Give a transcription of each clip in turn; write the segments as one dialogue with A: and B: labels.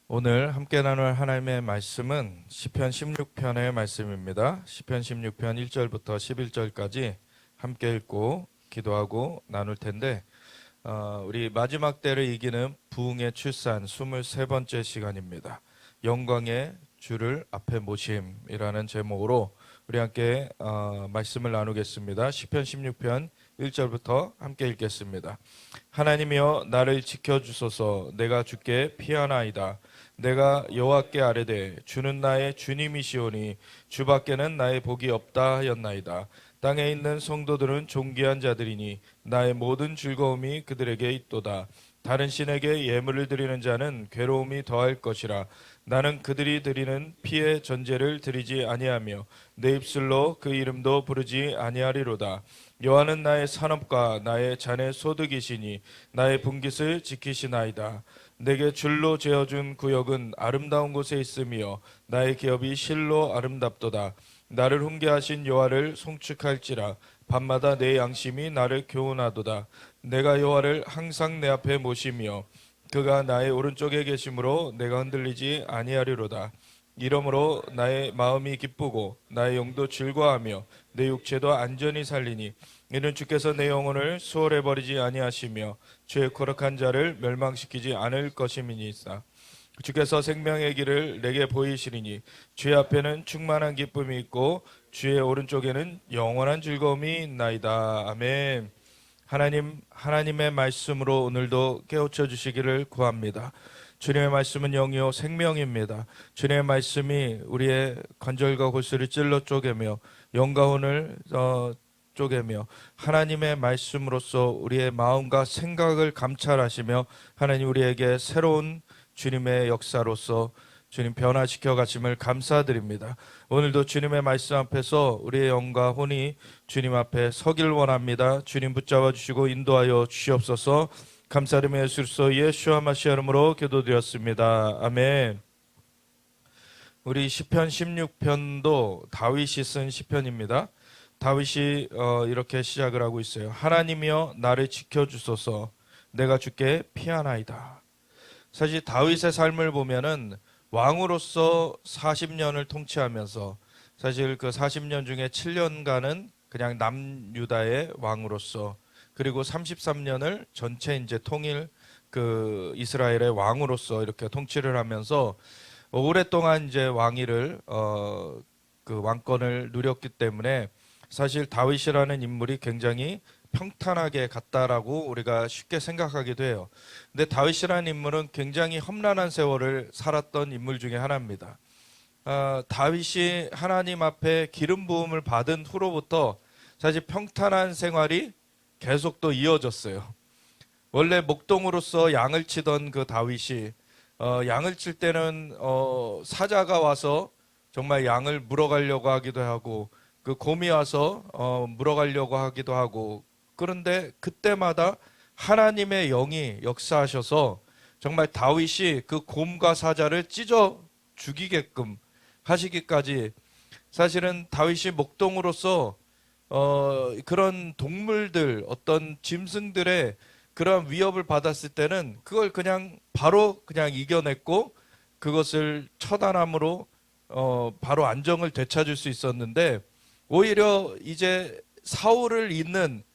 A: 오늘 함께 나눌 하나님의 말씀은 시편 16편의 말씀입니다. 시편 16편 1절부터 11절까지 함께 읽고 기도하고 나눌 텐데 우리 마지막 때를 이기는 부흥의 출산 23번째 시간입니다. 영광의 주를 앞에 모심이라는 제목으로 우리 함께 말씀을 나누겠습니다. 시편 16편 1절부터 함께 읽겠습니다. 하나님이여 나를 지켜주소서. 내가 주께 피하나이다. 내가 여호와께 아뢰되 주는 나의 주님이시오니 주밖에는 나의 복이 없다 하였나이다. 땅에 있는 성도들은 존귀한 자들이니 나의 모든 즐거움이 그들에게 있도다. 다른 신에게 예물을 드리는 자는 괴로움이 더할 것이라. 나는 그들이 드리는 피의 전제를 드리지 아니하며 내 입술로 그 이름도 부르지 아니하리로다. 여호와는 나의 산업과 나의 잔의 소득이시니 나의 분깃을 지키시나이다. 내게 줄로 재어준 구역은 아름다운 곳에 있으며 나의 기업이 실로 아름답도다. 나를 훈계하신 여호와를 송축할지라. 밤마다 내 양심이 나를 교훈하도다. 내가 여호와를 항상 내 앞에 모시며 그가 나의 오른쪽에 계심으로 내가 흔들리지 아니하리로다. 이러므로 나의 마음이 기쁘고 나의 영도 즐거워하며 내 육체도 안전히 살리니 이는 주께서 내 영혼을 수월해 버리지 아니하시며 주의 거룩한 자를 멸망시키지 않을 것임이니이다. 주께서 생명의 길을 내게 보이시리니 주의 앞에는 충만한 기쁨이 있고 주의 오른쪽에는 영원한 즐거움이 있나이다. 아멘. 하나님의 말씀으로 오늘도 깨우쳐 주시기를 구합니다. 주님의 말씀은 영이요 생명입니다. 주님의 말씀이 우리의 관절과 골수를 찔러 쪼개며 영과 혼을 쪼개며 하나님의 말씀으로써 우리의 마음과 생각을 감찰하시며 하나님 우리에게 새로운 주님의 역사로서 주님 변화시켜 가심을 감사드립니다. 오늘도 주님의 말씀 앞에서 우리의 영과 혼이 주님 앞에 서길 원합니다. 주님 붙잡아 주시고 인도하여 주시옵소서. 감사드리며 예수와 마시아 이름으로 기도드렸습니다. 아멘. 우리 시편 16편도 다윗이 쓴 시편입니다. 다윗이 이렇게 시작을 하고 있어요. 하나님이여 나를 지켜주소서. 내가 주께 피하나이다. 사실 다윗의 삶을 보면은 왕으로서 40년을 통치하면서 사실 그 40년 중에 7년간은 그냥 남유다의 왕으로서 그리고 33년을 전체 이제 통일 그 이스라엘의 왕으로서 이렇게 통치를 하면서 오랫동안 이제 왕위를 그 왕권을 누렸기 때문에 사실 다윗이라는 인물이 굉장히 평탄하게 갔다라고 우리가 쉽게 생각하기도 해요. 근데 다윗이라는 인물은 굉장히 험난한 세월을 살았던 인물 중에 하나입니다. 다윗이 하나님 앞에 기름 부음을 받은 후로부터 사실 평탄한 생활이 계속 또 이어졌어요. 원래 목동으로서 양을 치던 그 다윗이 양을 칠 때는 사자가 와서 정말 양을 물어가려고 하기도 하고 그 곰이 와서 물어가려고 하기도 하고 그런데 그때마다 하나님의 영이 역사하셔서 정말 다윗이 그 곰과 사자를 찢어 죽이게끔 하시기까지 사실은 다윗이 목동으로서 그런 동물들 어떤 짐승들의 그런 위협을 받았을 때는 그걸 그냥 바로 그냥 이겨냈고 그것을 처단함으로 바로 안정을 되찾을 수 있었는데 오히려 이제 사울을 잇는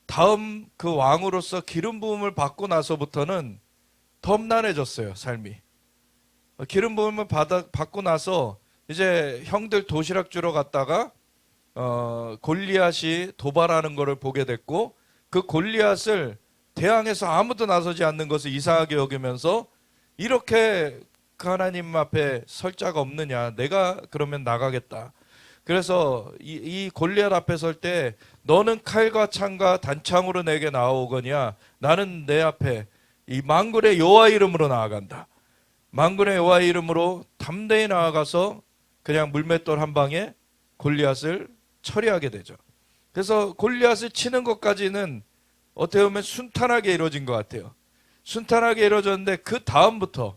A: 다음 그 왕으로서 기름 부음을 받고 나서부터는 더 험난해졌어요, 삶이. 기름 부음을 받고 나서 이제 형들 도시락 주러 갔다가 골리앗이 도발하는 것을 보게 됐고 그 골리앗을 대항해서 아무도 나서지 않는 것을 이상하게 여기면서 이렇게 그 하나님 앞에 설 자가 없느냐, 내가 그러면 나가겠다. 그래서 이 골리앗 앞에 설 때 너는 칼과 창과 단창으로 내게 나오거냐, 나는 내 앞에 이 만군의 여호와 이름으로 나아간다. 만군의 여호와 이름으로 담대히 나아가서 그냥 물맷돌 한 방에 골리앗을 처리하게 되죠. 그래서 골리앗을 치는 것까지는 어떻게 보면 순탄하게 이루어진 것 같아요. 순탄하게 이루어졌는데 그 다음부터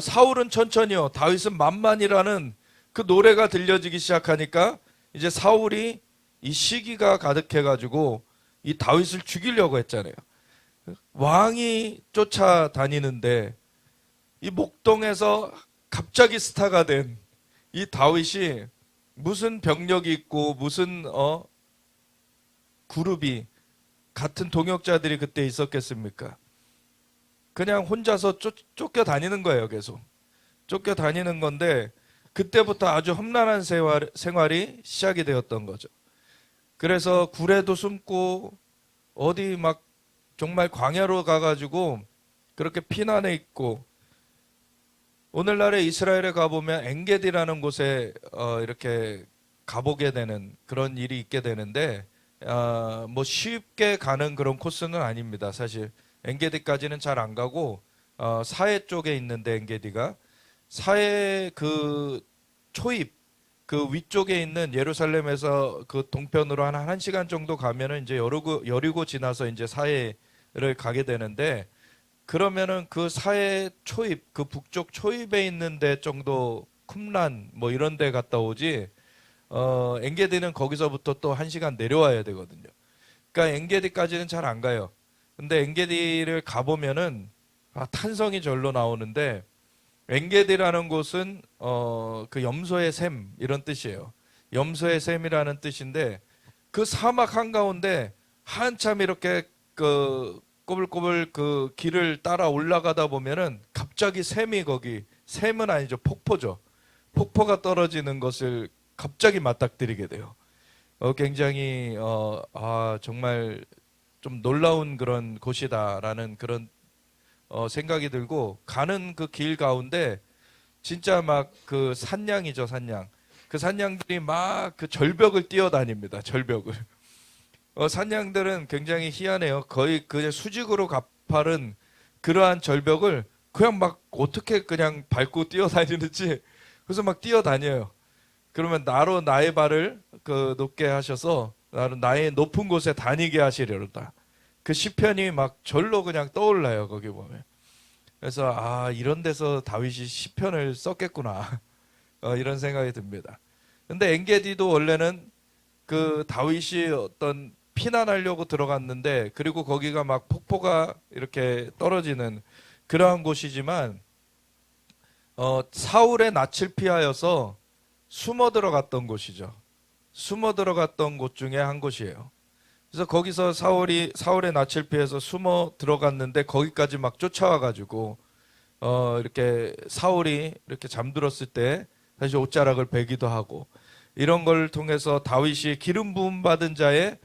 A: 사울은 천천히요, 다윗은 만만이라는 그 노래가 들려지기 시작하니까 이제 사울이 이 시기가 가득해가지고 이 다윗을 죽이려고 했잖아요. 왕이 쫓아다니는데 이 목동에서 갑자기 스타가 된 이 다윗이 무슨 병력이 있고 무슨 그룹이 같은 동역자들이 그때 있었겠습니까? 그냥 혼자서 쫓겨다니는 거예요. 계속 쫓겨다니는 건데 그때부터 아주 험난한 생활이 시작이 되었던 거죠. 그래서 굴에도 숨고 어디 막 정말 광야로 가가지고 그렇게 피난해 있고, 오늘날의 이스라엘에 가보면 엔게디라는 곳에 이렇게 가보게 되는 그런 일이 있게 되는데, 뭐 쉽게 가는 그런 코스는 아닙니다. 사실 엔게디까지는 잘 안 가고 사해 쪽에 있는데, 엔게디가 사해 그 초입 그 위쪽에 있는 예루살렘에서 그 동편으로 한 1시간 정도 가면은 이제 여리고 지나서 이제 사해를 가게 되는데, 그러면은 그 사해 초입, 그 북쪽 초입에 있는 데 정도 쿰란 뭐 이런 데 갔다 오지, 엔게디는 거기서부터 또 1시간 내려와야 되거든요. 그러니까 엔게디까지는 잘 안 가요. 근데 엔게디를 가보면은 탄성이 절로 나오는데, 엔게디라는 곳은 그 염소의 샘 이런 뜻이에요. 염소의 샘이라는 뜻인데, 그 사막 한가운데 한참 이렇게 그 꼬불꼬불 그 길을 따라 올라가다 보면은 갑자기 샘이, 거기 샘은 아니죠, 폭포죠. 폭포가 떨어지는 것을 갑자기 맞닥뜨리게 돼요. 굉장히 정말 좀 놀라운 그런 곳이다라는 그런 생각이 들고, 가는 그 길 가운데 진짜 막 그 산양이죠, 산양. 그 산양들이 막 그 절벽을 뛰어다닙니다, 절벽을. 산양들은 굉장히 희한해요. 거의 그냥 수직으로 가파른 그러한 절벽을 그냥 막 어떻게 그냥 밟고 뛰어다니는지, 그래서 막 뛰어다녀요. 그러면 나로 나의 발을 그 높게 하셔서 나의 높은 곳에 다니게 하시려다. 그 시편이 막 절로 그냥 떠올라요, 거기 보면. 그래서 이런 데서 다윗이 시편을 썼겠구나. 이런 생각이 듭니다. 근데 엔게디도 원래는 그 다윗이 어떤 피난하려고 들어갔는데, 그리고 거기가 막 폭포가 이렇게 떨어지는 그러한 곳이지만, 사울의 낯을 피하여서 숨어 들어갔던 곳이죠. 숨어 들어갔던 곳 중에 한 곳이에요. 그래서 거기서 사울의 낯을 피해서 숨어 들어갔는데, 거기까지 막 쫓아와가지고 이렇게 사울이 이렇게 잠들었을 때 다시 옷자락을 베기도 하고, 이런 걸 통해서 다윗이 기름 부음 받은 자의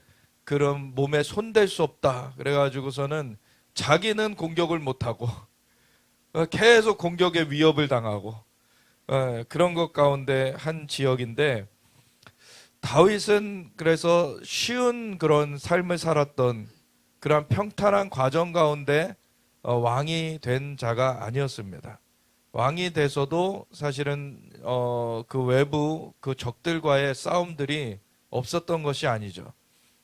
A: 그런 몸에 손댈 수 없다 그래가지고서는 자기는 공격을 못하고 계속 공격의 위협을 당하고, 그런 것 가운데 한 지역인데, 다윗은 그래서 쉬운 그런 삶을 살았던 그런 평탄한 과정 가운데 왕이 된 자가 아니었습니다. 왕이 돼서도 사실은 그 외부 그 적들과의 싸움들이 없었던 것이 아니죠.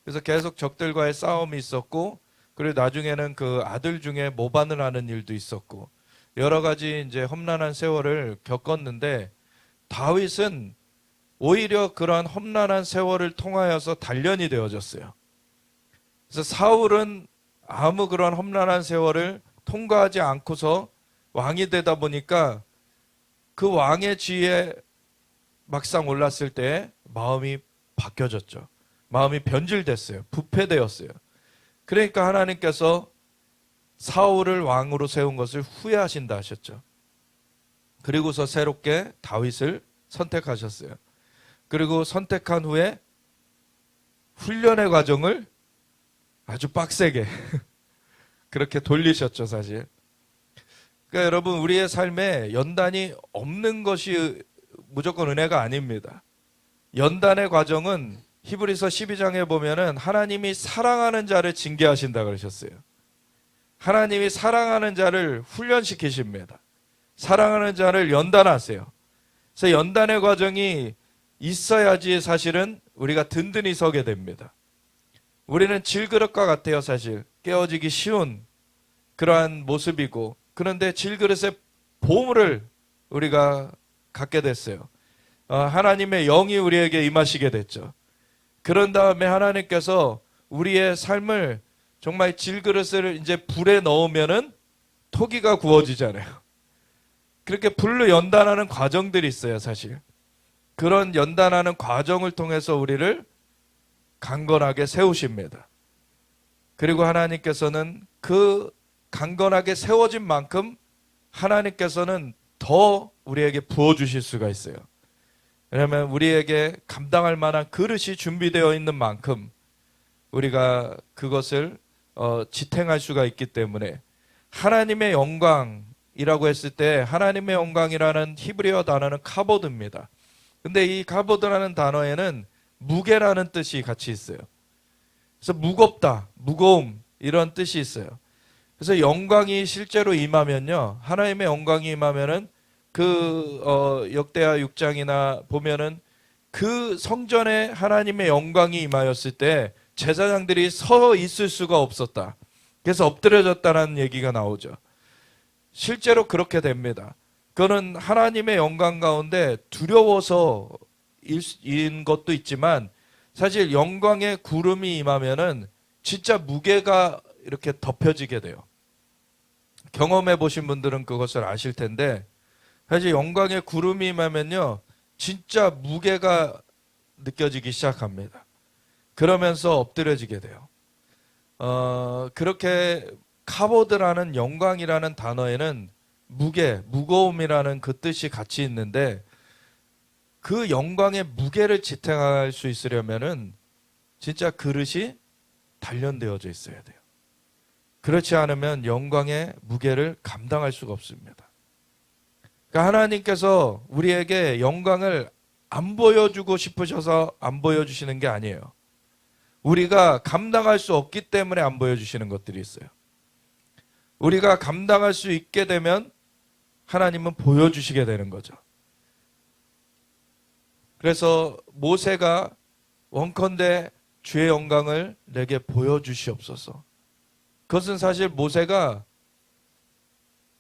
A: 그래서 계속 적들과의 싸움이 있었고, 그리고 나중에는 그 아들 중에 모반을 하는 일도 있었고, 여러 가지 이제 험난한 세월을 겪었는데, 다윗은 오히려 그러한 험난한 세월을 통하여서 단련이 되어졌어요. 그래서 사울은 아무 그런 험난한 세월을 통과하지 않고서 왕이 되다 보니까 그 왕의 지위에 막상 올랐을 때 마음이 바뀌어졌죠. 마음이 변질됐어요. 부패되었어요. 그러니까 하나님께서 사울을 왕으로 세운 것을 후회하신다 하셨죠. 그리고서 새롭게 다윗을 선택하셨어요. 그리고 선택한 후에 훈련의 과정을 아주 빡세게 그렇게 돌리셨죠, 사실. 그러니까 여러분, 우리의 삶에 연단이 없는 것이 무조건 은혜가 아닙니다. 연단의 과정은 히브리서 12장에 보면은 하나님이 사랑하는 자를 징계하신다 그러셨어요. 하나님이 사랑하는 자를 훈련시키십니다. 사랑하는 자를 연단하세요. 그래서 연단의 과정이 있어야지 사실은 우리가 든든히 서게 됩니다. 우리는 질그릇과 같아요, 사실. 깨어지기 쉬운 그러한 모습이고, 그런데 질그릇의 보물을 우리가 갖게 됐어요. 하나님의 영이 우리에게 임하시게 됐죠. 그런 다음에 하나님께서 우리의 삶을 정말 질그릇을 이제 불에 넣으면은 토기가 구워지잖아요. 그렇게 불로 연단하는 과정들이 있어요, 사실. 그런 연단하는 과정을 통해서 우리를 강건하게 세우십니다. 그리고 하나님께서는 그 강건하게 세워진 만큼 하나님께서는 더 우리에게 부어주실 수가 있어요. 왜냐하면 우리에게 감당할 만한 그릇이 준비되어 있는 만큼 우리가 그것을 지탱할 수가 있기 때문에 하나님의 영광이라고 했을 때 하나님의 영광이라는 히브리어 단어는 카보드입니다. 근데 이 카보드라는 단어에는 무게라는 뜻이 같이 있어요. 그래서 무겁다, 무거움 이런 뜻이 있어요. 그래서 영광이 실제로 임하면요, 하나님의 영광이 임하면은 역대하 6장이나 보면은 그 성전에 하나님의 영광이 임하였을 때 제사장들이 서 있을 수가 없었다. 그래서 엎드려졌다는 얘기가 나오죠. 실제로 그렇게 됩니다. 그거는 하나님의 영광 가운데 두려워서인 것도 있지만 사실 영광의 구름이 임하면은 진짜 무게가 이렇게 덮여지게 돼요. 경험해 보신 분들은 그것을 아실 텐데 사실 영광의 구름이 임하면요 진짜 무게가 느껴지기 시작합니다. 그러면서 엎드려지게 돼요. 그렇게 카보드라는 영광이라는 단어에는 무게, 무거움이라는 그 뜻이 같이 있는데 그 영광의 무게를 지탱할 수 있으려면은 진짜 그릇이 단련되어져 있어야 돼요. 그렇지 않으면 영광의 무게를 감당할 수가 없습니다. 그러니까 하나님께서 우리에게 영광을 안 보여주고 싶으셔서 안 보여주시는 게 아니에요. 우리가 감당할 수 없기 때문에 안 보여주시는 것들이 있어요. 우리가 감당할 수 있게 되면 하나님은 보여주시게 되는 거죠. 그래서 모세가 원컨대 주의 영광을 내게 보여주시옵소서. 그것은 사실 모세가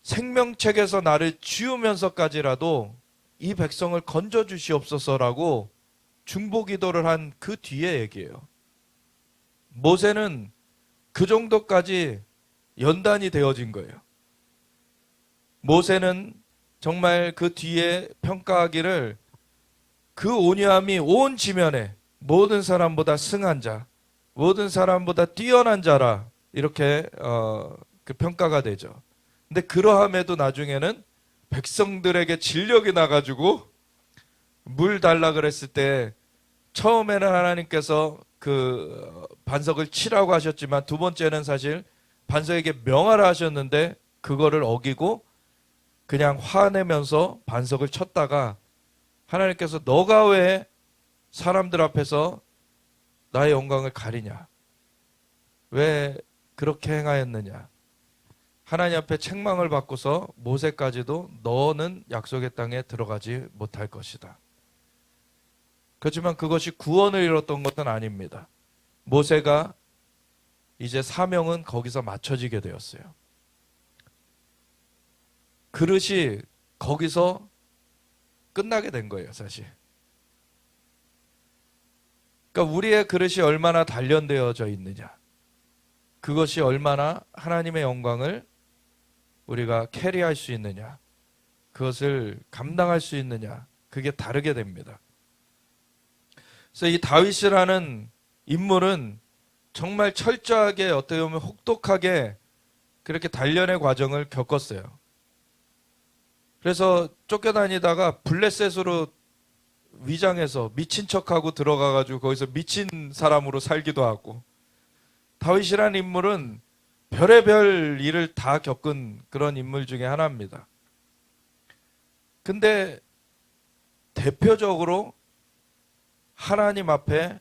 A: 생명책에서 나를 지우면서까지라도 이 백성을 건져주시옵소서라고 중보기도를 한 그 뒤에 얘기예요. 모세는 그 정도까지 연단이 되어진 거예요. 모세는 정말 그 뒤에 평가하기를 그 온유함이 온 지면에 모든 사람보다 승한 자, 모든 사람보다 뛰어난 자라 이렇게 그 평가가 되죠. 근데 그러함에도 나중에는 백성들에게 진력이 나가지고 물 달라 그랬을 때 처음에는 하나님께서 그 반석을 치라고 하셨지만 두 번째는 사실 반석에게 명하라 하셨는데 그거를 어기고 그냥 화내면서 반석을 쳤다가 하나님께서 너가 왜 사람들 앞에서 나의 영광을 가리냐? 왜 그렇게 행하였느냐? 하나님 앞에 책망을 받고서 모세까지도 너는 약속의 땅에 들어가지 못할 것이다. 그렇지만 그것이 구원을 이뤘던 것은 아닙니다. 모세가 이제 사명은 거기서 맞춰지게 되었어요. 그릇이 거기서 끝나게 된 거예요, 사실. 그러니까 우리의 그릇이 얼마나 단련되어져 있느냐, 그것이 얼마나 하나님의 영광을 우리가 캐리할 수 있느냐, 그것을 감당할 수 있느냐, 그게 다르게 됩니다. 그래서 이 다윗이라는 인물은 정말 철저하게 어떻게 보면 혹독하게 그렇게 단련의 과정을 겪었어요. 그래서 쫓겨다니다가 블레셋으로 위장해서 미친 척하고 들어가가지고 거기서 미친 사람으로 살기도 하고, 다윗이라는 인물은 별의별 일을 다 겪은 그런 인물 중에 하나입니다. 근데 대표적으로 하나님 앞에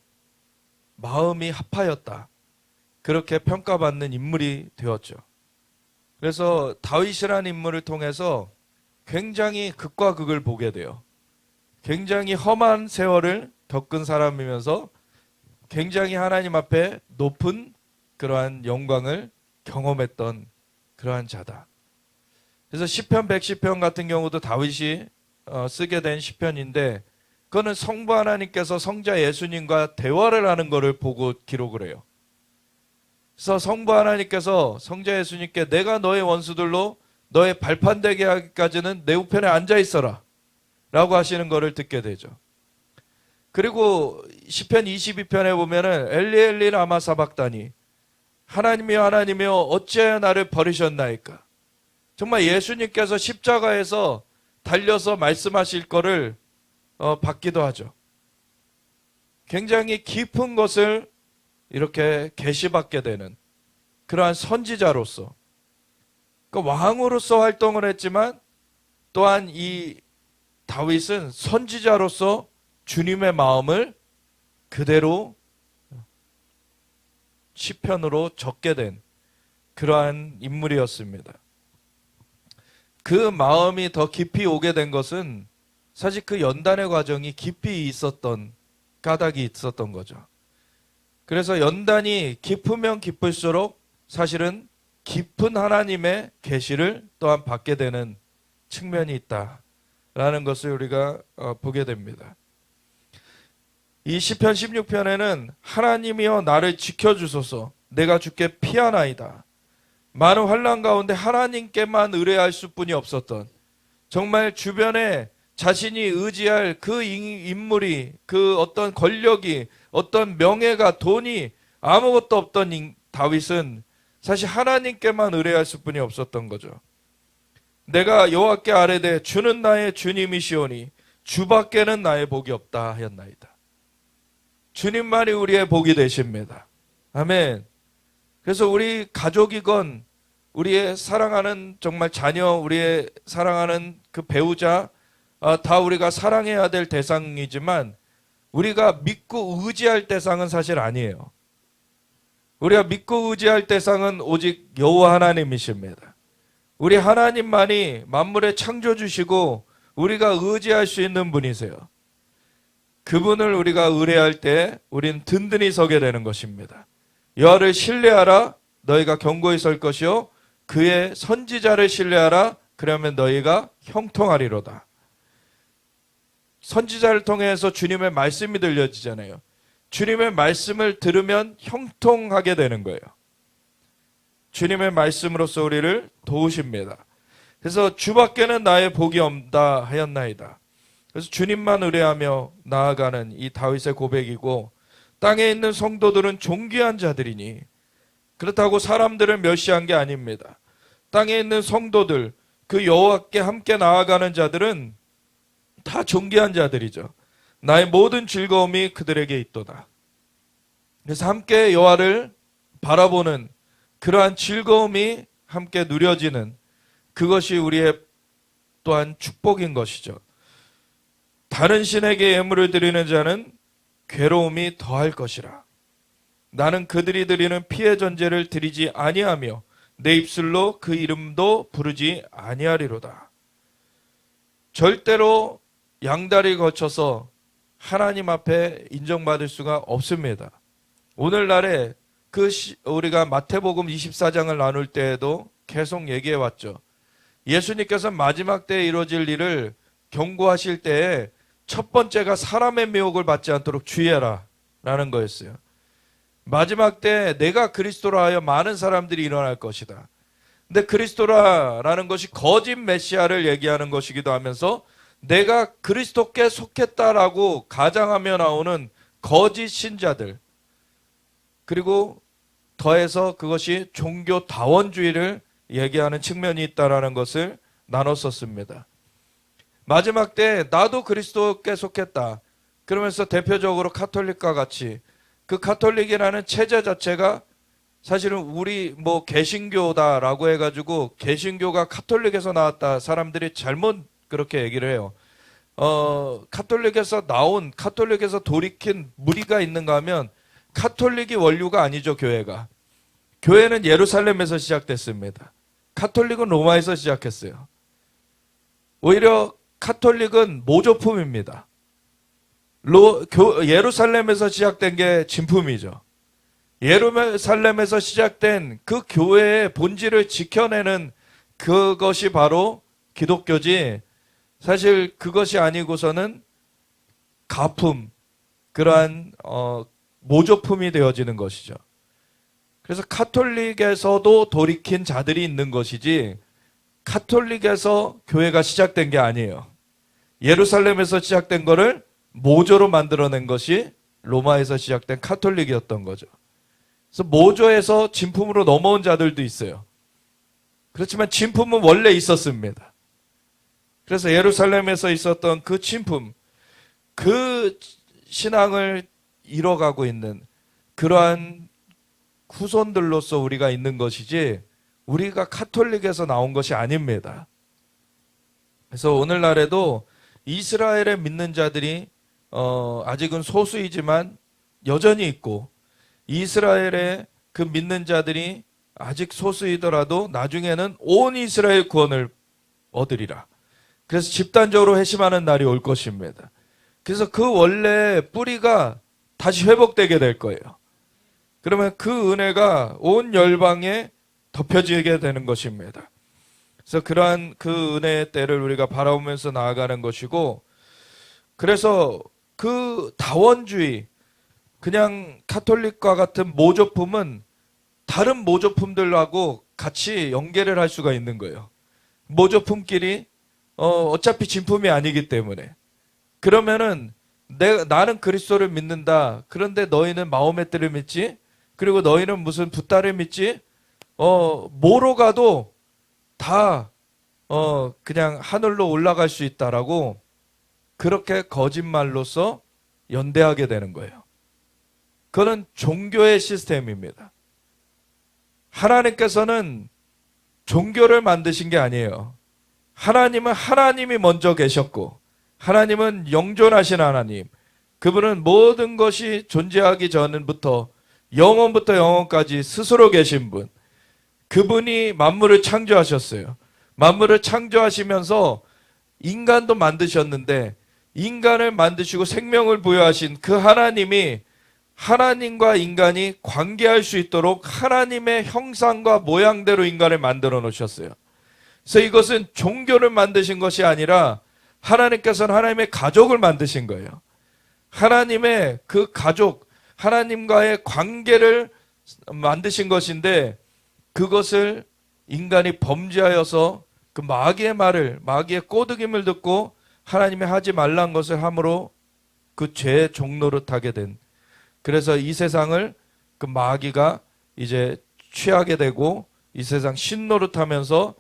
A: 마음이 합하였다, 그렇게 평가받는 인물이 되었죠. 그래서 다윗이라는 인물을 통해서 굉장히 극과 극을 보게 돼요. 굉장히 험한 세월을 겪은 사람이면서 굉장히 하나님 앞에 높은 그러한 영광을 경험했던 그러한 자다. 그래서 시편 110편 같은 경우도 다윗이 쓰게 된 시편인데 그거는 성부 하나님께서 성자 예수님과 대화를 하는 것을 보고 기록을 해요. 그래서 성부 하나님께서 성자 예수님께 내가 너의 원수들로 너의 발판 되게 하기까지는 내 우편에 앉아 있어라 라고 하시는 것을 듣게 되죠. 그리고 시편 22편에 보면은 엘리 엘리 라마 사박다니, 하나님이여 하나님이여 어찌하여 나를 버리셨나이까. 정말 예수님께서 십자가에서 달려서 말씀하실 거를 받기도 하죠. 굉장히 깊은 것을 이렇게 계시받게 되는 그러한 선지자로서, 그러니까 왕으로서 활동을 했지만 또한 이 다윗은 선지자로서 주님의 마음을 그대로 시편으로 적게 된 그러한 인물이었습니다. 그 마음이 더 깊이 오게 된 것은 사실 그 연단의 과정이 깊이 있었던 까닭이 있었던 거죠. 그래서 연단이 깊으면 깊을수록 사실은 깊은 하나님의 계시를 또한 받게 되는 측면이 있다라는 것을 우리가 보게 됩니다. 이 시편 16편에는 하나님이여 나를 지켜주소서 내가 주께 피하나이다. 많은 환난 가운데 하나님께만 의뢰할 수뿐이 없었던, 정말 주변에 자신이 의지할 그 인물이, 그 어떤 권력이, 어떤 명예가, 돈이 아무것도 없던 다윗은 사실 하나님께만 의뢰할 수뿐이 없었던 거죠. 내가 여호와께 아뢰되 주는 나의 주님이시오니 주밖에는 나의 복이 없다 하였나이다. 주님만이 우리의 복이 되십니다. 아멘. 그래서 우리 가족이건 우리의 사랑하는 정말 자녀, 우리의 사랑하는 그 배우자, 다 우리가 사랑해야 될 대상이지만 우리가 믿고 의지할 대상은 사실 아니에요. 우리가 믿고 의지할 대상은 오직 여호와 하나님이십니다. 우리 하나님만이 만물의 창조주시고 우리가 의지할 수 있는 분이세요. 그분을 우리가 의뢰할 때 우린 든든히 서게 되는 것입니다. 여호와를 신뢰하라 너희가 견고히 설 것이요 그의 선지자를 신뢰하라 그러면 너희가 형통하리로다. 선지자를 통해서 주님의 말씀이 들려지잖아요. 주님의 말씀을 들으면 형통하게 되는 거예요. 주님의 말씀으로써 우리를 도우십니다. 그래서 주밖에는 나의 복이 없다 하였나이다. 그래서 주님만 의뢰하며 나아가는 이 다윗의 고백이고, 땅에 있는 성도들은 존귀한 자들이니, 그렇다고 사람들을 멸시한 게 아닙니다. 땅에 있는 성도들, 그 여호와께 함께 나아가는 자들은 다 존귀한 자들이죠. 나의 모든 즐거움이 그들에게 있도다. 그래서 함께 여호와를 바라보는 그러한 즐거움이 함께 누려지는 그것이 우리의 또한 축복인 것이죠. 다른 신에게 예물을 드리는 자는 괴로움이 더할 것이라. 나는 그들이 드리는 피의 전제를 드리지 아니하며 내 입술로 그 이름도 부르지 아니하리로다. 절대로 양다리 거쳐서 하나님 앞에 인정받을 수가 없습니다. 오늘날에 우리가 마태복음 24장을 나눌 때에도 계속 얘기해 왔죠. 예수님께서 마지막 때에 이루어질 일을 경고하실 때에 첫 번째가 사람의 미혹을 받지 않도록 주의해라 라는 거였어요. 마지막 때 내가 그리스도라 하여 많은 사람들이 일어날 것이다. 근데 그리스도라라는 것이 거짓 메시아를 얘기하는 것이기도 하면서 내가 그리스도께 속했다라고 가장하며 나오는 거짓 신자들, 그리고 더해서 그것이 종교다원주의를 얘기하는 측면이 있다라는 것을 나눴었습니다. 마지막 때 나도 그리스도께 속했다 그러면서 대표적으로 카톨릭과 같이 그 카톨릭이라는 체제 자체가 사실은 우리 개신교다라고 해가지고 개신교가 카톨릭에서 나왔다, 사람들이 잘못 그렇게 얘기를 해요. 카톨릭에서 돌이킨 무리가 있는가 하면 카톨릭이 원류가 아니죠. 교회는 예루살렘에서 시작됐습니다. 카톨릭은 로마에서 시작했어요. 오히려 카톨릭은 모조품입니다. 예루살렘에서 시작된 게 진품이죠. 예루살렘에서 시작된 그 교회의 본질을 지켜내는 그것이 바로 기독교지, 사실 그것이 아니고서는 가품, 그러한 모조품이 되어지는 것이죠. 그래서 카톨릭에서도 돌이킨 자들이 있는 것이지 카톨릭에서 교회가 시작된 게 아니에요. 예루살렘에서 시작된 거를 모조로 만들어낸 것이 로마에서 시작된 카톨릭이었던 거죠. 그래서 모조에서 진품으로 넘어온 자들도 있어요. 그렇지만 진품은 원래 있었습니다. 그래서 예루살렘에서 있었던 그 진품, 그 신앙을 이뤄가고 있는 그러한 후손들로서 우리가 있는 것이지 우리가 카톨릭에서 나온 것이 아닙니다. 그래서 오늘날에도 이스라엘에 믿는 자들이 아직은 소수이지만 여전히 있고 이스라엘의 그 믿는 자들이 아직 소수이더라도 나중에는 온 이스라엘 구원을 얻으리라. 그래서 집단적으로 회심하는 날이 올 것입니다. 그래서 그 원래 뿌리가 다시 회복되게 될 거예요. 그러면 그 은혜가 온 열방에 덮여지게 되는 것입니다. 그래서 그러한 그 은혜의 때를 우리가 바라보면서 나아가는 것이고, 그래서 그 다원주의, 그냥 카톨릭과 같은 모조품은 다른 모조품들하고 같이 연계를 할 수가 있는 거예요. 모조품끼리 어차피 진품이 아니기 때문에. 그러면은 나는 그리스도를 믿는다. 그런데 너희는 마호메트를 믿지? 그리고 너희는 무슨 붓다를 믿지? 뭐로 가도 다 그냥 하늘로 올라갈 수 있다라고 그렇게 거짓말로서 연대하게 되는 거예요. 그거는 종교의 시스템입니다. 하나님께서는 종교를 만드신 게 아니에요. 하나님은 하나님이 먼저 계셨고 하나님은 영존하신 하나님, 그분은 모든 것이 존재하기 전부터 영원부터 영원까지 스스로 계신 분, 그분이 만물을 창조하셨어요. 만물을 창조하시면서 인간도 만드셨는데 인간을 만드시고 생명을 부여하신 그 하나님이 하나님과 인간이 관계할 수 있도록 하나님의 형상과 모양대로 인간을 만들어 놓으셨어요. 그래서 이것은 종교를 만드신 것이 아니라 하나님께서는 하나님의 가족을 만드신 거예요. 하나님의 그 가족, 하나님과의 관계를 만드신 것인데 그것을 인간이 범죄하여서 그 마귀의 말을, 마귀의 꼬드김을 듣고 하나님이 하지 말란 것을 함으로 그 죄의 종로를 타게 된, 그래서 이 세상을 그 마귀가 이제 취하게 되고 이 세상 신노릇하면서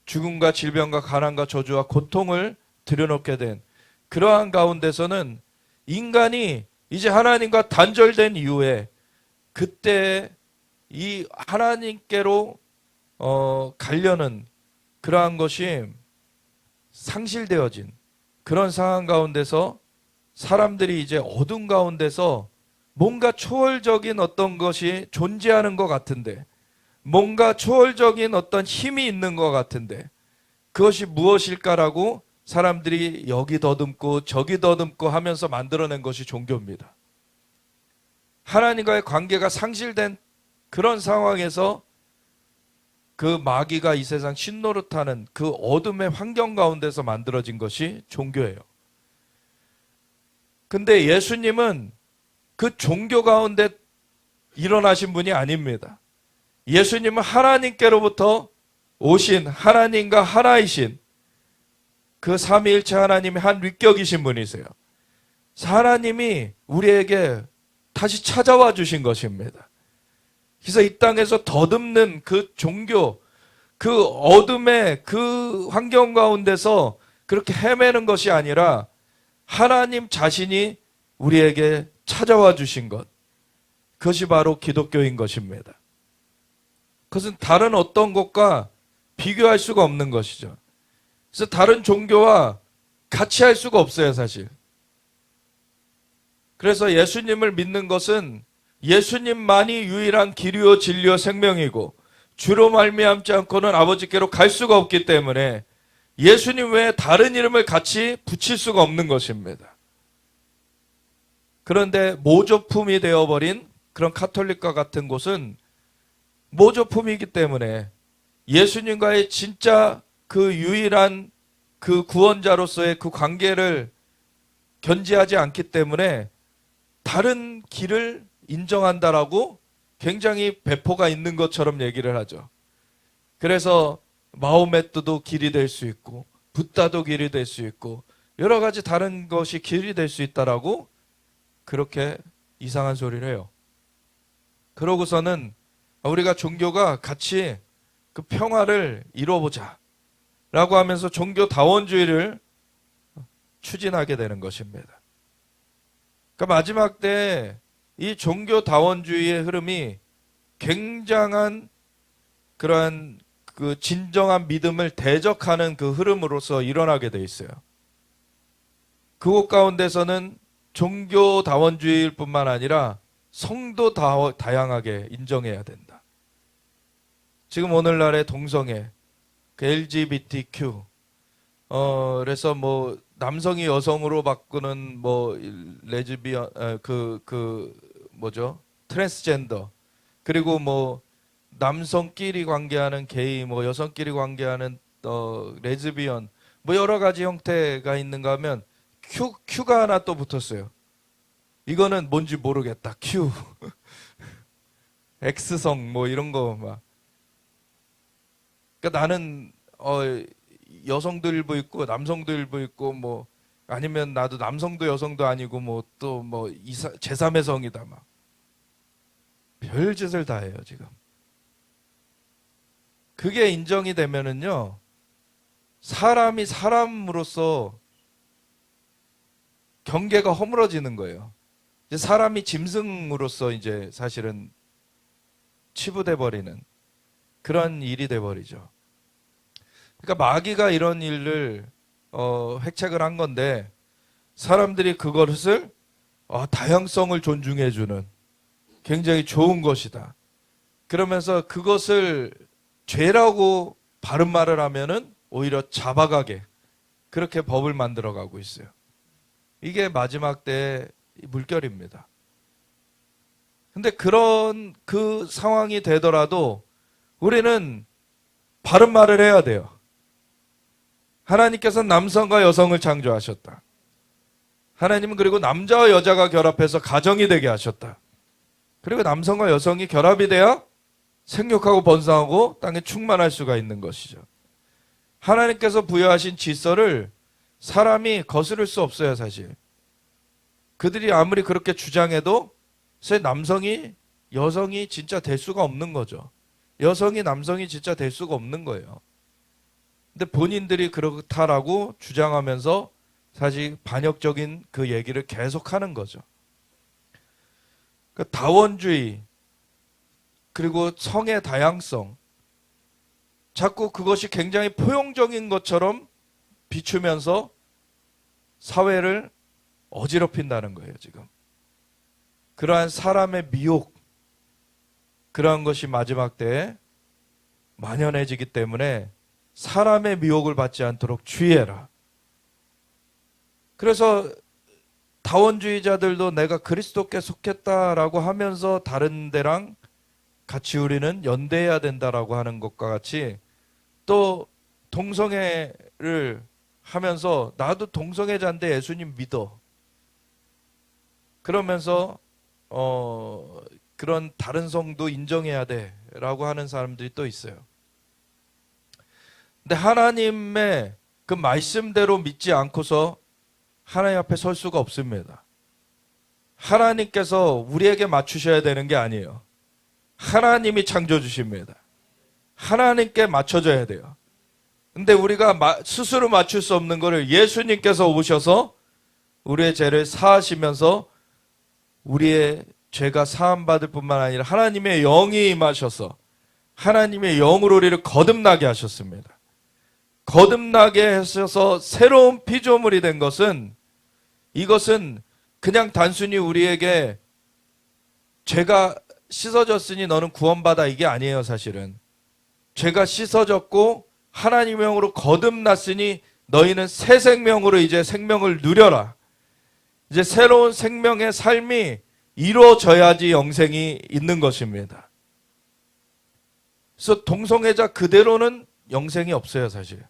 A: 죽음과 질병과 가난과 저주와 고통을 들여놓게 된 그러한 가운데서는 인간이 이제 하나님과 단절된 이후에 그때 이 하나님께로 가려는 그러한 것이 상실되어진 그런 상황 가운데서 사람들이 이제 어둠 가운데서 뭔가 초월적인 어떤 것이 존재하는 것 같은데, 뭔가 초월적인 어떤 힘이 있는 것 같은데 그것이 무엇일까라고 사람들이 여기 더듬고 저기 더듬고 하면서 만들어낸 것이 종교입니다. 하나님과의 관계가 상실된 그런 상황에서 그 마귀가 이 세상 신노릇하는 그 어둠의 환경 가운데서 만들어진 것이 종교예요. 근데 예수님은 그 종교 가운데 일어나신 분이 아닙니다. 예수님은 하나님께로부터 오신 하나님과 하나이신 그 삼위일체 하나님의 한 위격이신 분이세요. 하나님이 우리에게 다시 찾아와 주신 것입니다. 그래서 이 땅에서 더듬는 그 종교, 그 어둠의 그 환경 가운데서 그렇게 헤매는 것이 아니라 하나님 자신이 우리에게 찾아와 주신 것, 그것이 바로 기독교인 것입니다. 그것은 다른 어떤 것과 비교할 수가 없는 것이죠. 그래서 다른 종교와 같이 할 수가 없어요, 사실. 그래서 예수님을 믿는 것은 예수님만이 유일한 길이요 진리요 생명이고 주로 말미암지 않고는 아버지께로 갈 수가 없기 때문에 예수님 외에 다른 이름을 같이 붙일 수가 없는 것입니다. 그런데 모조품이 되어버린 그런 카톨릭과 같은 곳은 모조품이기 때문에 예수님과의 진짜 그 유일한 그 구원자로서의 그 관계를 견지하지 않기 때문에 다른 길을 인정한다라고 굉장히 배포가 있는 것처럼 얘기를 하죠. 그래서 마호메트도 길이 될 수 있고 붓다도 길이 될 수 있고 여러 가지 다른 것이 길이 될 수 있다라고 그렇게 이상한 소리를 해요. 그러고서는 우리가 종교가 같이 그 평화를 이루어보자 라고 하면서 종교다원주의를 추진하게 되는 것입니다. 그러니까 마지막 때 이 종교다원주의의 흐름이 굉장한 그러한 그 진정한 믿음을 대적하는 그 흐름으로서 일어나게 돼 있어요. 그곳 가운데서는 종교다원주의일 뿐만 아니라 성도 다양하게 인정해야 된다. 지금 오늘날의 동성애, 그 LGBTQ, 그래서 뭐 남성이 여성으로 바꾸는 뭐 레즈비언, 뭐죠? 트랜스젠더, 그리고 뭐 남성끼리 관계하는 게이, 뭐 여성끼리 관계하는 레즈비언, 뭐 여러 가지 형태가 있는가 하면 Q가 하나 또 붙었어요. 이거는 뭔지 모르겠다. Q. X성 뭐 이런 거 막. 그러니까 나는 여성도 일부 있고 남성도 일부 있고 뭐 아니면 나도 남성도 여성도 아니고 뭐 또 뭐 제3의 성이다 막. 별짓을 다 해요, 지금. 그게 인정이 되면은요. 사람이 사람으로서 경계가 허물어지는 거예요. 이제 사람이 짐승으로서 이제 사실은 치부돼 버리는 그런 일이 돼 버리죠. 그러니까 마귀가 이런 일을 획책을 한 건데 사람들이 그것을 다양성을 존중해 주는 굉장히 좋은 것이다. 그러면서 그것을 죄라고 바른 말을 하면은 오히려 잡아가게 그렇게 법을 만들어 가고 있어요. 이게 마지막 때의 물결입니다. 근데 그런 그 상황이 되더라도 우리는 바른 말을 해야 돼요. 하나님께서는 남성과 여성을 창조하셨다. 하나님은 그리고 남자와 여자가 결합해서 가정이 되게 하셨다. 그리고 남성과 여성이 결합이 돼야 생육하고 번성하고 땅에 충만할 수가 있는 것이죠. 하나님께서 부여하신 질서를 사람이 거스를 수 없어요, 사실. 그들이 아무리 그렇게 주장해도 남성이 여성이 진짜 될 수가 없는 거죠. 여성이 남성이 진짜 될 수가 없는 거예요. 근데 본인들이 그렇다라고 주장하면서 사실 반역적인 그 얘기를 계속하는 거죠. 그러니까 다원주의 그리고 성의 다양성 자꾸 그것이 굉장히 포용적인 것처럼 비추면서 사회를 어지럽힌다는 거예요, 지금. 그러한 사람의 미혹, 그러한 것이 마지막 때에 만연해지기 때문에 사람의 미혹을 받지 않도록 주의해라. 그래서 다원주의자들도 내가 그리스도께 속했다라고 하면서 다른 데랑 같이 우리는 연대해야 된다라고 하는 것과 같이 또 동성애를 하면서 나도 동성애자인데 예수님 믿어. 그러면서 그런 다른 성도 인정해야 돼라고 하는 사람들이 또 있어요. 근데 하나님의 그 말씀대로 믿지 않고서 하나님 앞에 설 수가 없습니다. 하나님께서 우리에게 맞추셔야 되는 게 아니에요. 하나님이 창조 주십니다. 하나님께 맞춰줘야 돼요. 근데 우리가 스스로 맞출 수 없는 거를 예수님께서 오셔서 우리의 죄를 사하시면서 우리의 죄가 사함받을 뿐만 아니라 하나님의 영이 임하셔서 하나님의 영으로 우리를 거듭나게 하셨습니다. 거듭나게 하셔서 새로운 피조물이 된 것은 이것은 그냥 단순히 우리에게 죄가 씻어졌으니 너는 구원받아 이게 아니에요, 사실은. 죄가 씻어졌고 하나님의 영으로 거듭났으니 너희는 새 생명으로 이제 생명을 누려라. 이제 새로운 생명의 삶이 이루어져야지 영생이 있는 것입니다. 그래서 동성애자 그대로는 영생이 없어요, 사실.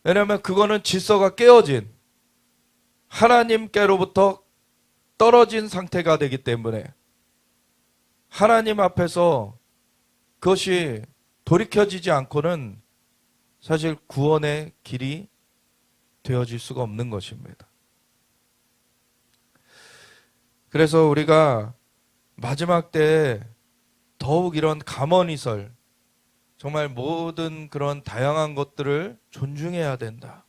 A: 왜냐하면 그거는 질서가 깨어진 하나님께로부터 떨어진 상태가 되기 때문에 하나님 앞에서 그것이 돌이켜지지 않고는 사실 구원의 길이 되어질 수가 없는 것입니다. 그래서 우리가 마지막 때에 더욱 이런 감언이설, 정말 모든 그런 다양한 것들을 존중해야 된다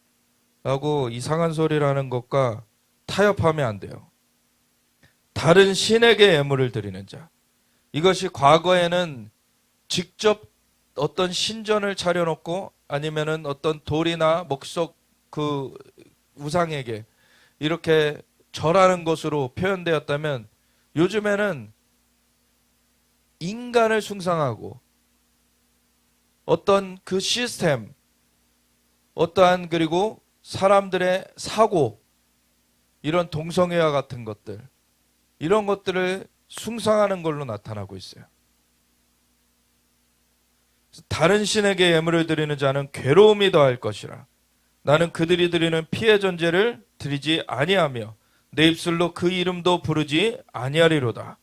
A: 라고 이상한 소리라는 것과 타협하면 안 돼요. 다른 신에게 예물을 드리는 자, 이것이 과거에는 직접 어떤 신전을 차려놓고 아니면은 어떤 돌이나 목석 그 우상에게 이렇게 절하는 것으로 표현되었다면, 요즘에는 인간을 숭상하고 어떤 그 시스템, 어떠한 그리고 사람들의 사고, 이런 동성애와 같은 것들, 이런 것들을 숭상하는 걸로 나타나고 있어요. 다른 신에게 예물을 드리는 자는 괴로움이 더할 것이라. 나는 그들이 드리는 피의 전제를 드리지 아니하며 내 입술로 그 이름도 부르지 아니하리로다.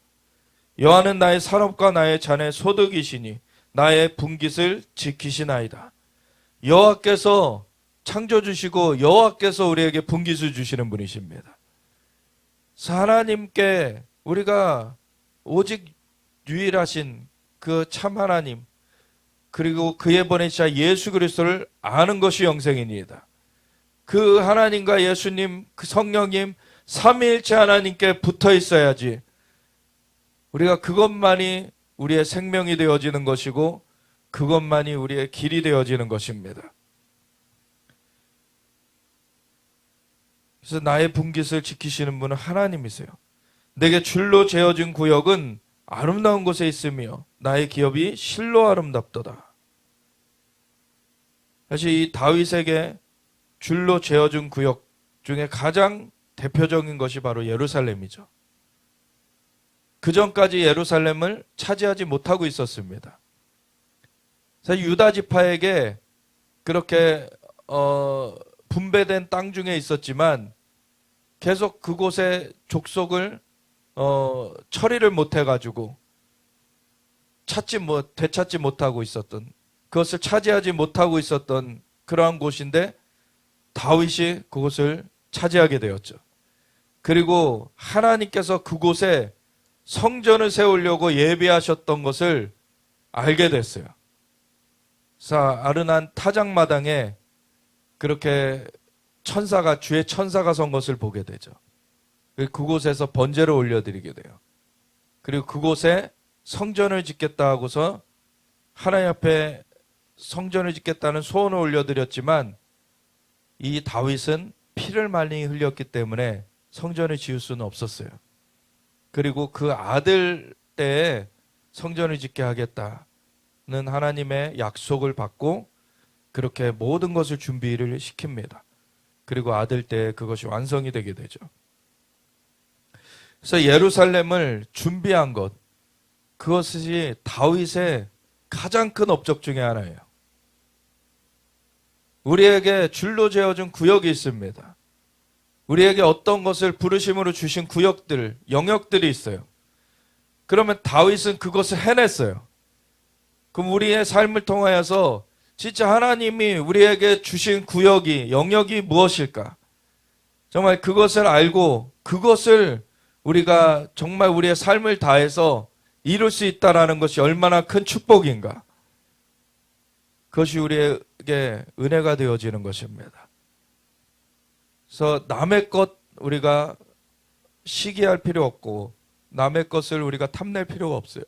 A: 여호와는 나의 산업과 나의 잔의 소득이시니 나의 분깃을 지키시나이다. 여호와께서 창조주시고 여호와께서 우리에게 분깃을 주시는 분이십니다. 하나님께 우리가 오직 유일하신 그 참 하나님, 그리고 그의 보내신 예수 그리스도를 아는 것이 영생이니이다. 그 하나님과 예수님, 그 성령님, 삼위일체 하나님께 붙어 있어야지 우리가 그것만이 우리의 생명이 되어지는 것이고 그것만이 우리의 길이 되어지는 것입니다. 그래서 나의 분깃을 지키시는 분은 하나님이세요. 내게 줄로 재어진 구역은 아름다운 곳에 있으며 나의 기업이 실로 아름답도다. 사실 이 다윗에게 줄로 재어준 구역 중에 가장 대표적인 것이 바로 예루살렘이죠. 그 전까지 예루살렘을 차지하지 못하고 있었습니다. 사실 유다 지파에게 그렇게 분배된 땅 중에 있었지만 계속 그곳의 족속을 처리를 못해가지고 되찾지 못하고 있었던, 그것을 차지하지 못하고 있었던 그러한 곳인데 다윗이 그곳을 차지하게 되었죠. 그리고 하나님께서 그곳에 성전을 세우려고 예비하셨던 것을 알게 됐어요. 그래서 아르난 타작마당에 그렇게 주의 천사가 선 것을 보게 되죠. 그곳에서 번제를 올려드리게 돼요. 그리고 그곳에 성전을 짓겠다 하고서 하나님 앞에 성전을 짓겠다는 소원을 올려드렸지만 이 다윗은 피를 많이 흘렸기 때문에 성전을 지을 수는 없었어요. 그리고 그 아들 때에 성전을 짓게 하겠다는 하나님의 약속을 받고 그렇게 모든 것을 준비를 시킵니다. 그리고 아들 때에 그것이 완성이 되게 되죠. 그래서 예루살렘을 준비한 것, 그것이 다윗의 가장 큰 업적 중에 하나예요. 우리에게 줄로 재어준 구역이 있습니다. 우리에게 어떤 것을 부르심으로 주신 구역들, 영역들이 있어요. 그러면 다윗은 그것을 해냈어요. 그럼 우리의 삶을 통하여서 진짜 하나님이 우리에게 주신 구역이, 영역이 무엇일까? 정말 그것을 알고 그것을 우리가 정말 우리의 삶을 다해서 이룰 수 있다는 것이 얼마나 큰 축복인가. 그것이 우리에게 은혜가 되어지는 것입니다. 그래서 남의 것 우리가 시기할 필요 없고 남의 것을 우리가 탐낼 필요가 없어요.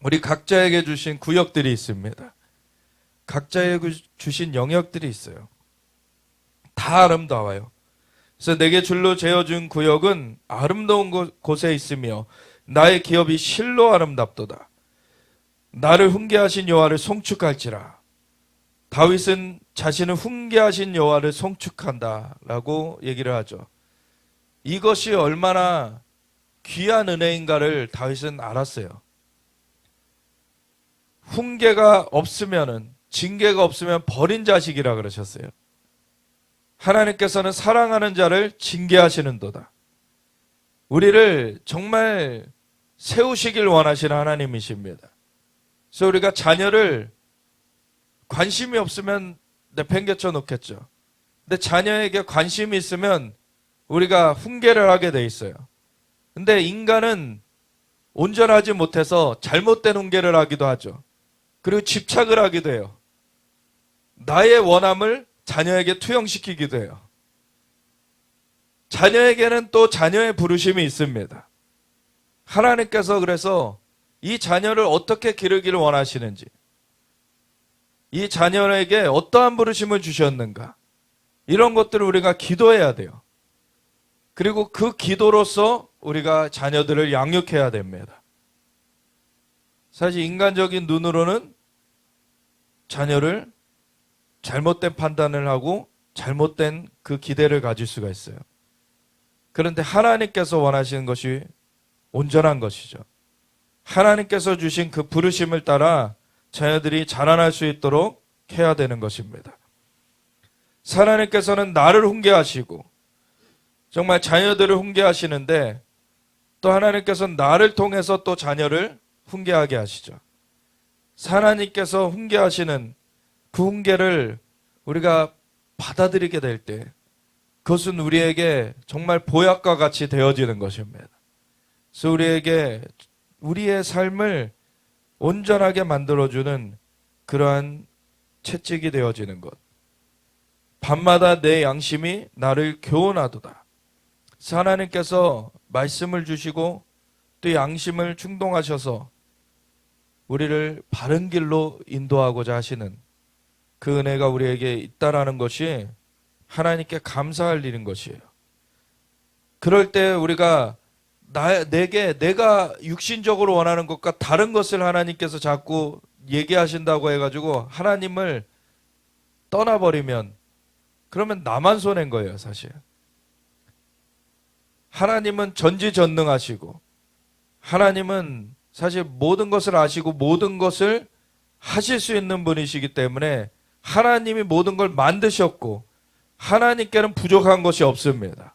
A: 우리 각자에게 주신 구역들이 있습니다. 각자에게 주신 영역들이 있어요. 다 아름다워요. 그래서 내게 줄로 재어준 구역은 아름다운 곳에 있으며 나의 기업이 실로 아름답도다. 나를 훈계하신 여호와를 송축할지라. 다윗은 자신을 훈계하신 여호와를 송축한다라고 얘기를 하죠. 이것이 얼마나 귀한 은혜인가를 다윗은 알았어요. 훈계가 없으면은, 징계가 없으면 버린 자식이라 그러셨어요. 하나님께서는 사랑하는 자를 징계하시는도다. 우리를 정말 세우시길 원하시는 하나님이십니다. 그래서 우리가 자녀를 관심이 없으면 내팽개쳐 놓겠죠. 근데 자녀에게 관심이 있으면 우리가 훈계를 하게 돼 있어요. 근데 인간은 온전하지 못해서 잘못된 훈계를 하기도 하죠. 그리고 집착을 하기도 해요. 나의 원함을 자녀에게 투영시키기도 해요. 자녀에게는 또 자녀의 부르심이 있습니다. 하나님께서 그래서 이 자녀를 어떻게 기르기를 원하시는지, 이 자녀에게 어떠한 부르심을 주셨는가, 이런 것들을 우리가 기도해야 돼요. 그리고 그 기도로서 우리가 자녀들을 양육해야 됩니다. 사실 인간적인 눈으로는 자녀를 잘못된 판단을 하고 잘못된 그 기대를 가질 수가 있어요. 그런데 하나님께서 원하시는 것이 온전한 것이죠. 하나님께서 주신 그 부르심을 따라 자녀들이 자라날 수 있도록 해야 되는 것입니다. 하나님께서는 나를 훈계하시고 정말 자녀들을 훈계하시는데, 또 하나님께서는 나를 통해서 또 자녀를 훈계하게 하시죠. 하나님께서 훈계하시는 그 훈계를 우리가 받아들이게 될 때 그것은 우리에게 정말 보약과 같이 되어지는 것입니다. 그래서 우리에게 우리의 삶을 온전하게 만들어주는 그러한 채찍이 되어지는 것. 밤마다 내 양심이 나를 교훈하도다. 하나님께서 말씀을 주시고 또 양심을 충동하셔서 우리를 바른 길로 인도하고자 하시는 그 은혜가 우리에게 있다라는 것이 하나님께 감사할 일인 것이에요. 그럴 때 우리가 내가 육신적으로 원하는 것과 다른 것을 하나님께서 자꾸 얘기하신다고 해가지고 하나님을 떠나버리면, 그러면 나만 손해인 거예요, 사실. 하나님은 전지전능하시고 하나님은 사실 모든 것을 아시고 모든 것을 하실 수 있는 분이시기 때문에 하나님이 모든 걸 만드셨고 하나님께는 부족한 것이 없습니다.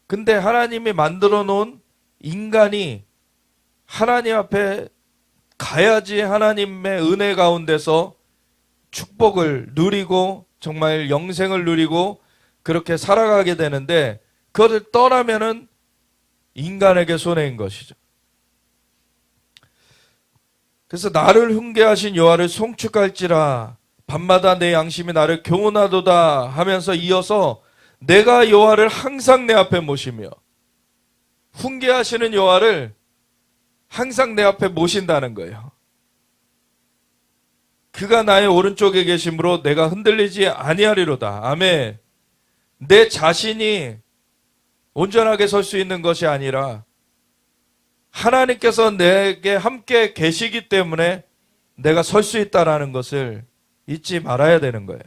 A: 근데 하나님이 만들어 놓은 인간이 하나님 앞에 가야지 하나님의 은혜 가운데서 축복을 누리고 정말 영생을 누리고 그렇게 살아가게 되는데, 그것을 떠나면은 인간에게 손해인 것이죠. 그래서 나를 훈계하신 여호와를 송축할지라, 밤마다 내 양심이 나를 교훈하도다 하면서 이어서 내가 여호와를 항상 내 앞에 모시며, 훈계하시는 여호와를 항상 내 앞에 모신다는 거예요. 그가 나의 오른쪽에 계심으로 내가 흔들리지 아니하리로다. 아멘. 내 자신이 온전하게 설 수 있는 것이 아니라 하나님께서 내게 함께 계시기 때문에 내가 설 수 있다라는 것을 잊지 말아야 되는 거예요.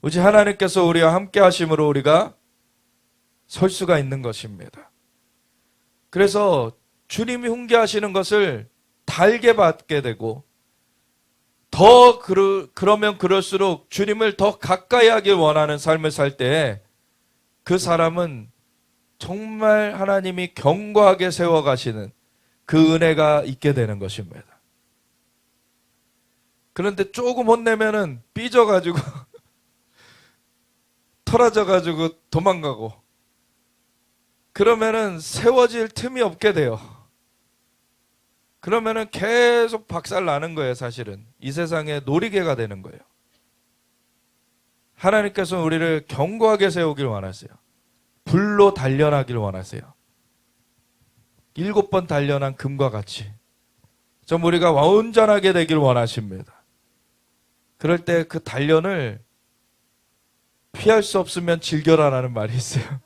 A: 오직 하나님께서 우리와 함께 하심으로 우리가 설 수가 있는 것입니다. 그래서 주님이 훈계하시는 것을 달게 받게 되고, 그러면 그럴수록 주님을 더 가까이 하길 원하는 삶을 살 때 그 사람은 정말 하나님이 견고하게 세워가시는 그 은혜가 있게 되는 것입니다. 그런데 조금 혼내면은 삐져가지고 털어져가지고 도망가고, 그러면은 세워질 틈이 없게 돼요. 그러면은 계속 박살 나는 거예요. 사실은 이 세상의 놀이개가 되는 거예요. 하나님께서는 우리를 견고하게 세우길 원하세요. 불로 단련하길 원하세요. 7번 단련한 금과 같이 좀 우리가 온전하게 되길 원하십니다. 그럴 때 그 단련을 피할 수 없으면 즐겨라라는 말이 있어요.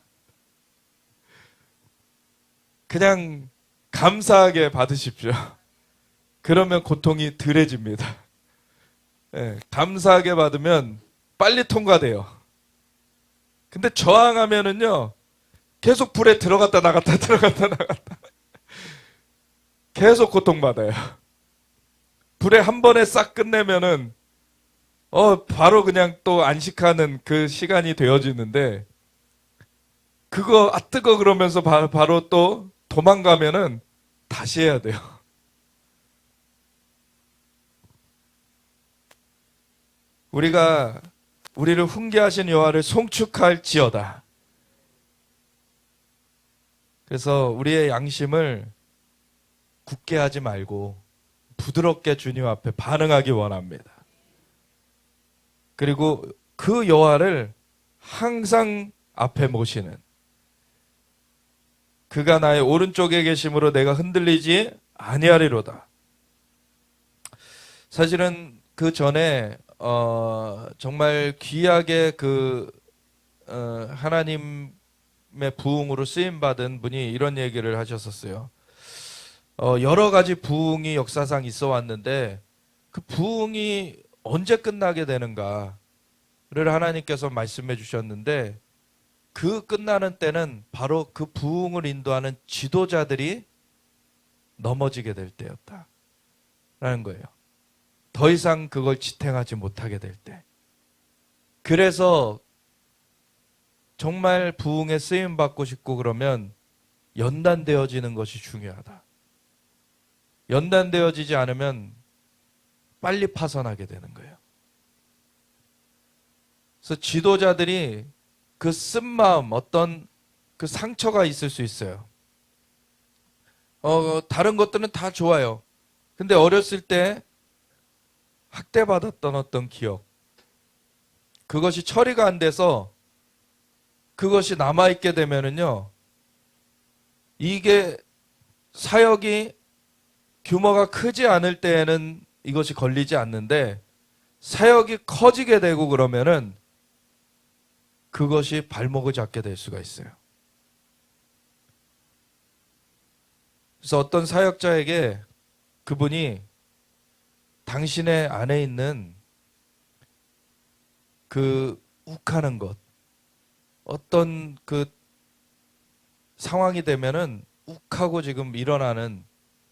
A: 그냥 감사하게 받으십시오. 그러면 고통이 덜해집니다. 네, 감사하게 받으면 빨리 통과돼요. 근데 저항하면은요, 계속 불에 들어갔다 나갔다 들어갔다 나갔다 계속 고통받아요. 불에 한 번에 싹 끝내면은 바로 그냥 또 안식하는 그 시간이 되어지는데, 그거 아 뜨거 그러면서 바로 또 도망가면은 다시 해야 돼요. 우리가 우리를 훈계하신 여호와를 송축할지어다. 그래서 우리의 양심을 굳게 하지 말고 부드럽게 주님 앞에 반응하기 원합니다. 그리고 그 여호와를 항상 앞에 모시는, 그가 나의 오른쪽에 계심으로 내가 흔들리지 아니하리로다. 사실은 그 전에 정말 귀하게 하나님의 부흥으로 쓰임 받은 분이 이런 얘기를 하셨었어요. 여러 가지 부흥이 역사상 있어 왔는데 그 부흥이 언제 끝나게 되는가를 하나님께서 말씀해 주셨는데, 그 끝나는 때는 바로 그 부흥을 인도하는 지도자들이 넘어지게 될 때였다라는 거예요. 더 이상 그걸 지탱하지 못하게 될 때. 그래서 정말 부흥에 쓰임 받고 싶고 그러면 연단되어지는 것이 중요하다. 연단되어지지 않으면 빨리 파선하게 되는 거예요. 그래서 지도자들이 그 쓴마음, 어떤 그 상처가 있을 수 있어요. 다른 것들은 다 좋아요. 근데 어렸을 때 학대받았던 어떤 기억, 그것이 처리가 안 돼서 그것이 남아있게 되면은요, 이게 사역이 규모가 크지 않을 때에는 이것이 걸리지 않는데, 사역이 커지게 되고 그러면은 그것이 발목을 잡게 될 수가 있어요. 그래서 어떤 사역자에게 그분이 당신의 안에 있는 그 욱하는 것, 어떤 그 상황이 되면은 욱하고 지금 일어나는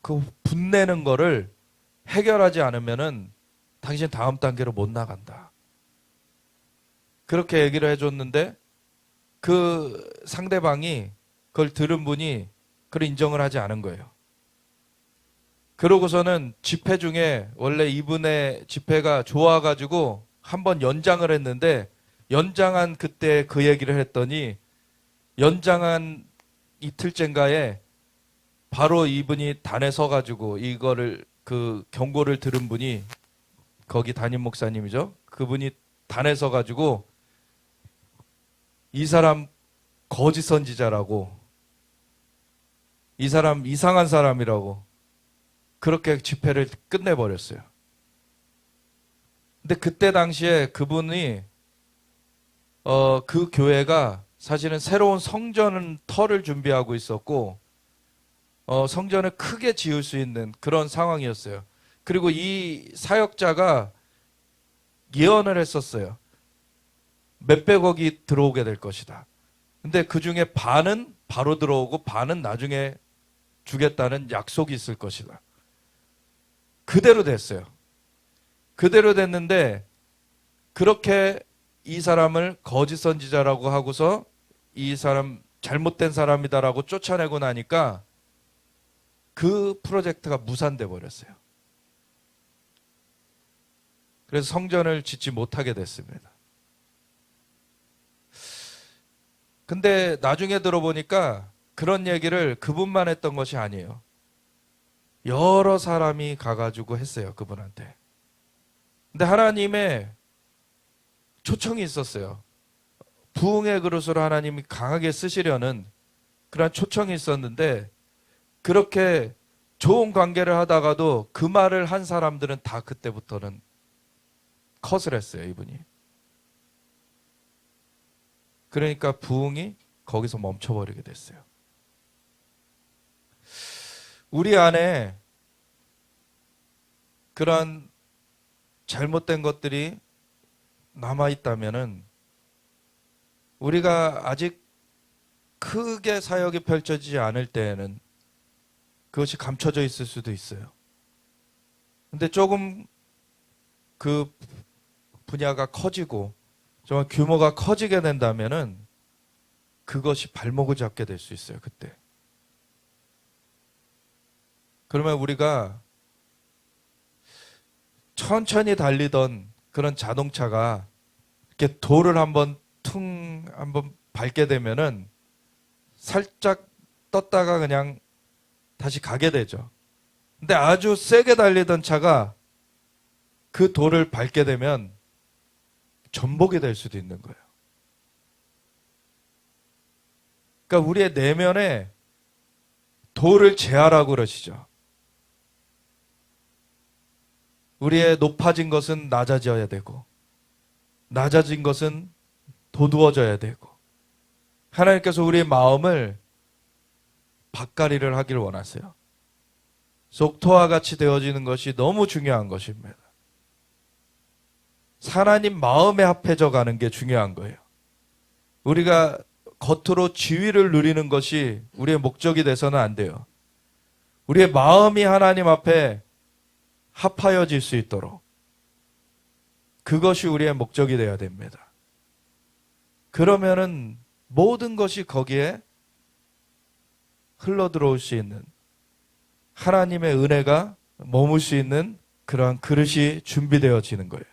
A: 그 분내는 거를 해결하지 않으면은 당신 다음 단계로 못 나간다. 그렇게 얘기를 해줬는데 그 상대방이 그걸 들은 분이 그걸 인정을 하지 않은 거예요. 그러고서는 집회 중에 원래 이분의 집회가 좋아가지고 한번 연장을 했는데, 연장한 그때 그 얘기를 했더니 연장한 이틀째인가에 바로 이분이 단에 서가지고 이거를 그 경고를 들은 분이 거기 담임 목사님이죠. 그분이 단에 서가지고 이 사람 거짓 선지자라고, 이 사람 이상한 사람이라고 그렇게 집회를 끝내버렸어요. 근데 그때 당시에 그분이 그 교회가 사실은 새로운 성전 터를 준비하고 있었고 성전을 크게 지을 수 있는 그런 상황이었어요. 그리고 이 사역자가 예언을 했었어요. 몇백억이 들어오게 될 것이다. 근데 그 중에 반은 바로 들어오고 반은 나중에 주겠다는 약속이 있을 것이다. 그대로 됐어요. 그대로 됐는데 그렇게 이 사람을 거짓 선지자라고 하고서 이 사람 잘못된 사람이다라고 쫓아내고 나니까 그 프로젝트가 무산돼 버렸어요. 그래서 성전을 짓지 못하게 됐습니다. 근데 나중에 들어보니까 그런 얘기를 그분만 했던 것이 아니에요. 여러 사람이 가가지고 했어요, 그분한테. 근데 하나님의 초청이 있었어요. 부흥의 그릇으로 하나님이 강하게 쓰시려는 그런 초청이 있었는데, 그렇게 좋은 관계를 하다가도 그 말을 한 사람들은 다 그때부터는 컷을 했어요, 이분이. 그러니까 부흥이 거기서 멈춰버리게 됐어요. 우리 안에 그런 잘못된 것들이 남아있다면은 우리가 아직 크게 사역이 펼쳐지지 않을 때에는 그것이 감춰져 있을 수도 있어요. 근데 조금 그 분야가 커지고 정말 규모가 커지게 된다면은 그것이 발목을 잡게 될 수 있어요. 그때. 그러면 우리가 천천히 달리던 그런 자동차가 이렇게 돌을 한번 밟게 되면은 살짝 떴다가 그냥 다시 가게 되죠. 근데 아주 세게 달리던 차가 그 돌을 밟게 되면 전복이 될 수도 있는 거예요. 그러니까 우리의 내면에 돌을 제하라고 그러시죠. 우리의 높아진 것은 낮아져야 되고, 낮아진 것은 도두어져야 되고, 하나님께서 우리의 마음을 밭갈이를 하길 원하세요. 속토와 같이 되어지는 것이 너무 중요한 것입니다. 하나님 마음에 합해져 가는 게 중요한 거예요. 우리가 겉으로 지위를 누리는 것이 우리의 목적이 돼서는 안 돼요. 우리의 마음이 하나님 앞에 합하여질 수 있도록 그것이 우리의 목적이 되어야 됩니다. 그러면은 모든 것이 거기에 흘러들어올 수 있는 하나님의 은혜가 머물 수 있는 그러한 그릇이 준비되어지는 거예요.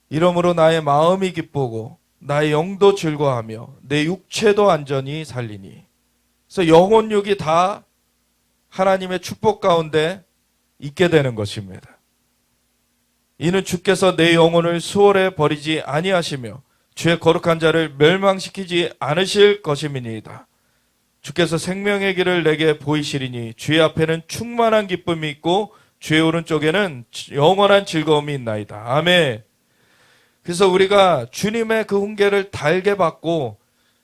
A: 이러므로 나의 마음이 기쁘고 나의 영도 즐거워하며 내 육체도 안전히 살리니. 그래서 영혼 육이 다 하나님의 축복 가운데 있게 되는 것입니다. 이는 주께서 내 영혼을 수월에 버리지 아니하시며 주의 거룩한 자를 멸망시키지 않으실 것임이니이다. 주께서 생명의 길을 내게 보이시리니 주의 앞에는 충만한 기쁨이 있고 주의 오른쪽에는 영원한 즐거움이 있나이다. 아멘. 그래서 우리가 주님의 그 훈계를 달게 받고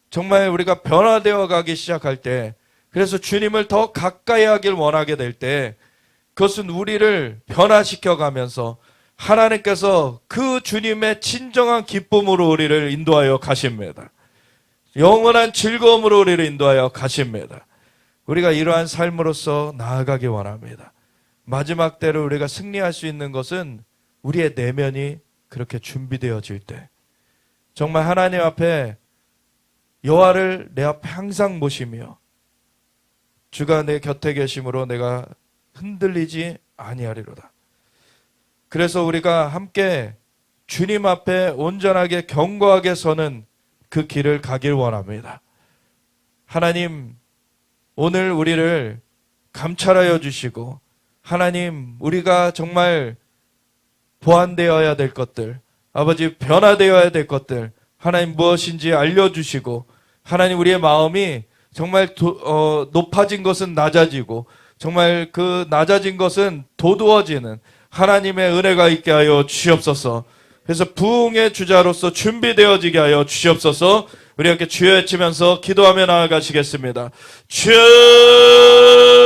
A: 정말 우리가 변화되어 가기 시작할 때, 그래서 주님을 더 가까이 하길 원하게 될 때, 그것은 우리를 변화시켜 가면서 하나님께서 그 주님의 진정한 기쁨으로 우리를 인도하여 가십니다. 영원한 즐거움으로 우리를 인도하여 가십니다. 우리가 이러한 삶으로서 나아가기 원합니다. 마지막 때로 우리가 승리할 수 있는 것은 우리의 내면이 그렇게 준비되어질 때, 정말 하나님 앞에 여호와를 내 앞에 항상 모시며 주가 내 곁에 계심으로 내가 흔들리지 아니하리로다. 그래서 우리가 함께 주님 앞에 온전하게 견고하게 서는 그 길을 가길 원합니다. 하나님, 오늘 우리를 감찰하여 주시고, 하나님, 우리가 정말 보완되어야 될 것들, 아버지 변화되어야 될 것들, 하나님 무엇인지 알려주시고, 하나님 우리의 마음이 정말 높아진 것은 낮아지고 정말 그 낮아진 것은 도두어지는 하나님의 은혜가 있게 하여 주시옵소서. 그래서 부흥의 주자로서 준비되어지게 하여 주시옵소서. 우리 함께 주여 외치면서 기도하며 나아가시겠습니다. 주여!